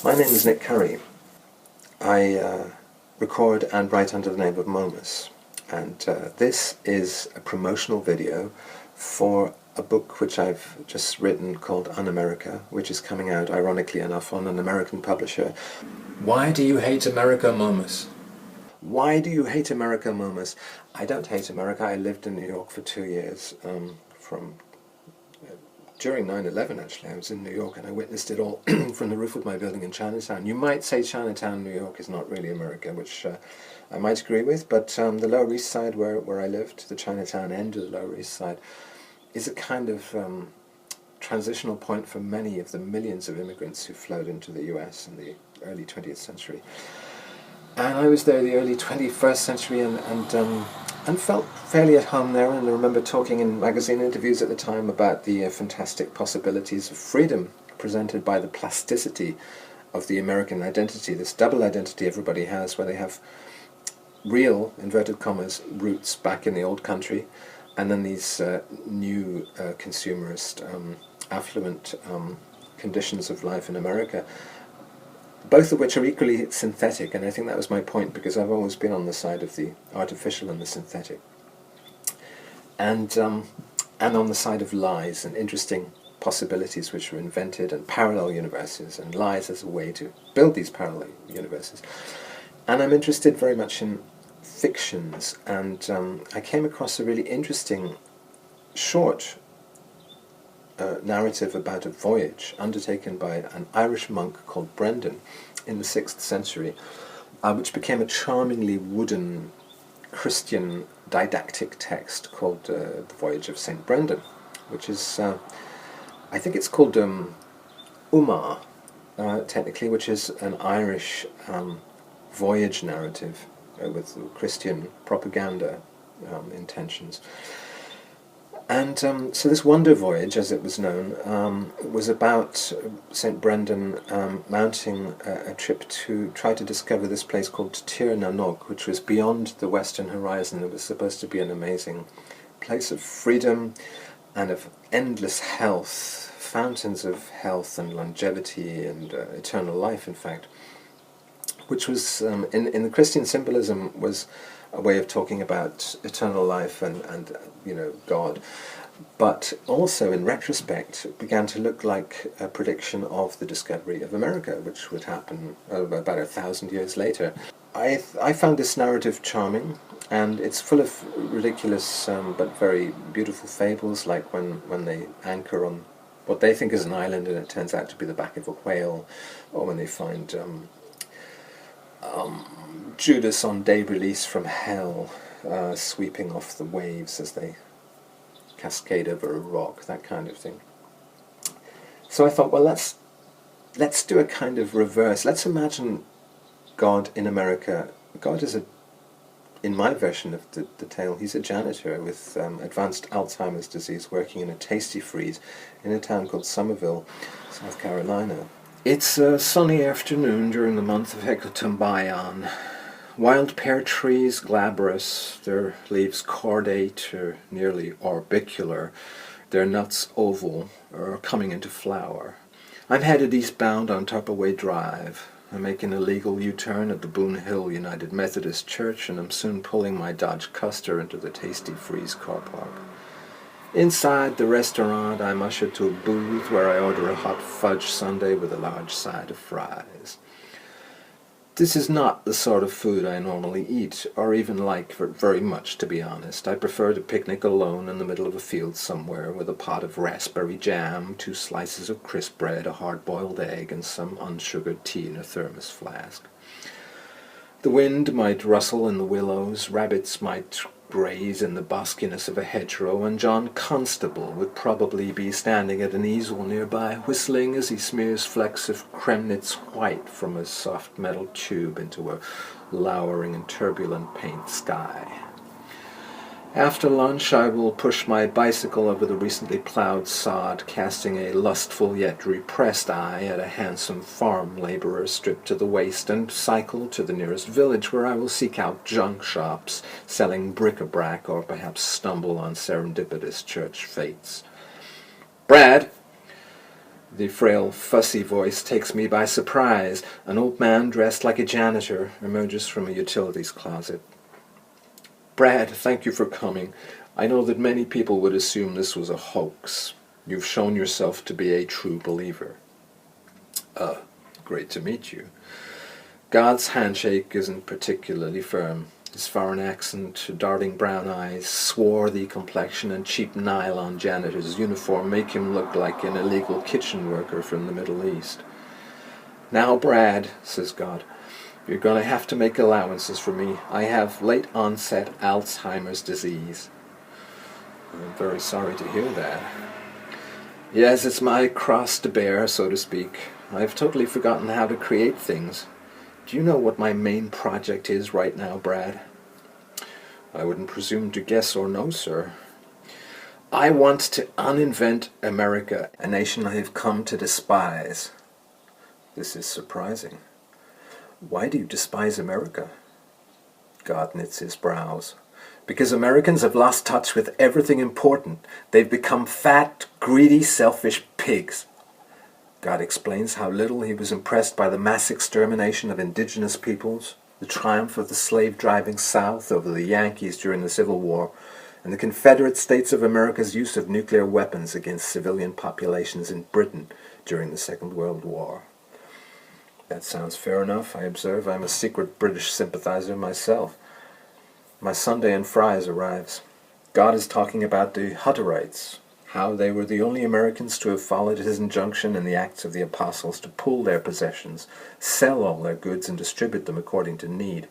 My name is Nick Curry. I record and write under the name of Momus, and this is a promotional video for a book which I've just written called UnAmerica, which is coming out, ironically enough, on an American publisher. Why do you hate America, Momus? Why do you hate America, Momus? I don't hate America. I lived in New York for 2 years, during 9/11 actually. I was in New York and I witnessed it all from the roof of my building in Chinatown. You might say Chinatown, New York is not really America, which I might agree with, but the Lower East Side where I lived, the Chinatown end of the Lower East Side, is a kind of transitional point for many of the millions of immigrants who flowed into the US in the early 20th century. And I was there the early 21st century and felt fairly at home there, and I remember talking in magazine interviews at the time about the fantastic possibilities of freedom presented by the plasticity of the American identity, this double identity everybody has, where they have real, inverted commas, roots back in the old country, and then these new consumerist, affluent conditions of life in America, both of which are equally synthetic. And I think that was my point, because I've always been on the side of the artificial and the synthetic, and on the side of lies and interesting possibilities which were invented, and parallel universes, and lies as a way to build these parallel universes. And I'm interested very much in fictions, and I came across a really interesting short narrative about a voyage undertaken by an Irish monk called Brendan in the 6th century, which became a charmingly wooden Christian didactic text called The Voyage of St. Brendan, which is, I think it's called Umar, technically, which is an Irish voyage narrative with Christian propaganda intentions. And so this wonder voyage, as it was known, was about St. Brendan mounting a trip to try to discover this place called Tir na Nog, which was beyond the western horizon. It was supposed to be an amazing place of freedom and of endless health, fountains of health and longevity and eternal life, in fact, which was, in the Christian symbolism, was a way of talking about eternal life and God, but also in retrospect began to look like a prediction of the discovery of America, which would happen about 1,000 years later. I found this narrative charming, and it's full of ridiculous but very beautiful fables, like when they anchor on what they think is an island and it turns out to be the back of a whale, or when they find Judas on day release from hell, sweeping off the waves as they cascade over a rock, that kind of thing. So I thought, well, let's do a kind of reverse. Let's imagine God in America. God is in my version of the tale, he's a janitor with advanced Alzheimer's disease, working in a tasty freeze in a town called Somerville, South Carolina. It's a sunny afternoon during the month of Hecatombion. Wild pear trees, glabrous, their leaves cordate or nearly orbicular, their nuts oval or coming into flower. I'm headed eastbound on Tupperway Drive. I make an illegal U-turn at the Boone Hill United Methodist Church, and I'm soon pulling my Dodge Custer into the Tasty Freeze car park. Inside the restaurant, I'm ushered to a booth where I order a hot fudge sundae with a large side of fries. This is not the sort of food I normally eat, or even like very much, to be honest. I prefer to picnic alone in the middle of a field somewhere with a pot of raspberry jam, 2 slices of crisp bread, a hard-boiled egg, and some unsugared tea in a thermos flask. The wind might rustle in the willows, rabbits might graze in the boskiness of a hedgerow, and John Constable would probably be standing at an easel nearby, whistling as he smears flecks of Kremnitz white from a soft metal tube into a lowering and turbulent paint sky. After lunch, I will push my bicycle over the recently plowed sod, casting a lustful yet repressed eye at a handsome farm laborer stripped to the waist, and cycle to the nearest village, where I will seek out junk shops selling bric-a-brac, or perhaps stumble on serendipitous church fates. Brad, The frail, fussy voice takes me by surprise. An old man dressed like a janitor emerges from a utilities closet. Brad, thank you for coming. I know that many people would assume this was a hoax. You've shown yourself to be a true believer. Great to meet you. God's handshake isn't particularly firm. His foreign accent, darting brown eyes, swarthy complexion, and cheap nylon janitor's uniform make him look like an illegal kitchen worker from the Middle East. Now, Brad, says God, you're going to have to make allowances for me. I have late-onset Alzheimer's disease. I'm very sorry to hear that. Yes, it's my cross to bear, so to speak. I've totally forgotten how to create things. Do you know what my main project is right now, Brad? I wouldn't presume to guess or know, sir. I want to uninvent America, a nation I have come to despise. This is surprising. Why do you despise America? God knits his brows. Because Americans have lost touch with everything important. They've become fat, greedy, selfish pigs. God explains how little he was impressed by the mass extermination of indigenous peoples, the triumph of the slave-driving South over the Yankees during the Civil War, and the Confederate States of America's use of nuclear weapons against civilian populations in Britain during the Second World War. That sounds fair enough, I observe. I'm a secret British sympathizer myself. My Sunday and Fries arrives. God is talking about the Hutterites, how they were the only Americans to have followed his injunction in the Acts of the Apostles to pool their possessions, sell all their goods, and distribute them according to need.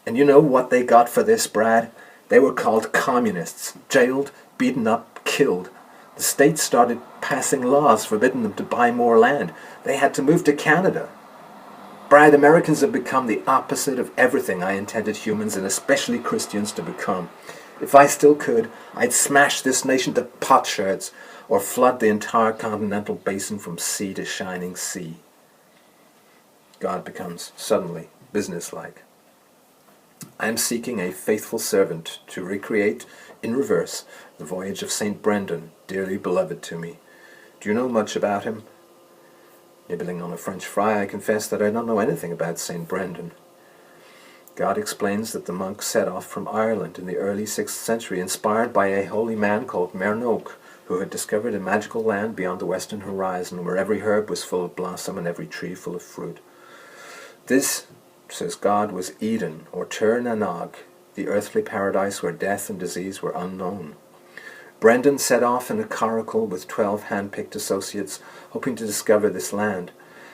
And you know what they got for this, Brad? They were called communists, jailed, beaten up, killed. The states started passing laws forbidding them to buy more land. They had to move to Canada. Brad, Americans have become the opposite of everything I intended humans, and especially Christians, to become. If I still could, I'd smash this nation to potsherds, or flood the entire continental basin from sea to shining sea. God becomes suddenly businesslike. I am seeking a faithful servant to recreate, in reverse, the voyage of St. Brendan, dearly beloved to me. Do you know much about him? Nibbling on a French fry, I confess that I don't know anything about St. Brendan. God explains that the monks set off from Ireland in the early 6th century, inspired by a holy man called Mernoc, who had discovered a magical land beyond the western horizon, where every herb was full of blossom and every tree full of fruit. This, says God, was Eden, or Tir Nanog, the earthly paradise where death and disease were unknown. Brendan set off in a coracle with 12 hand-picked associates, hoping to discover this land.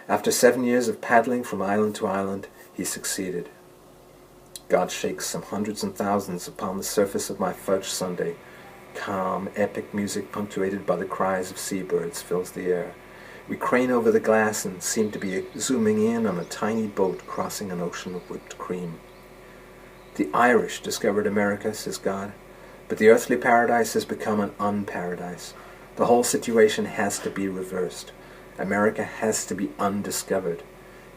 After 7 years of paddling from island to island, he succeeded. God shakes some hundreds and thousands upon the surface of my fudge sundae. Calm, epic music punctuated by the cries of seabirds fills the air. We crane over the glass and seem to be zooming in on a tiny boat crossing an ocean of whipped cream. The Irish discovered America, says God, but the earthly paradise has become an unparadise. The whole situation has to be reversed. America has to be undiscovered.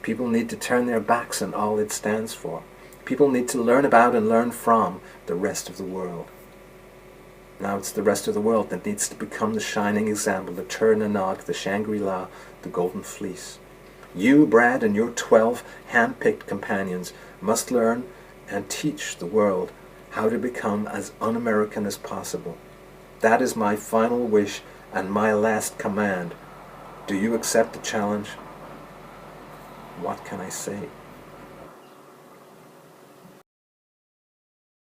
People need to turn their backs on all it stands for. People need to learn about and learn from the rest of the world. Now it's the rest of the world that needs to become the shining example, the Tir Nanog, the Shangri-La, the Golden Fleece. You, Brad, and your 12 hand-picked companions must learn and teach the world how to become as un-American as possible. That is my final wish and my last command. Do you accept the challenge? What can I say?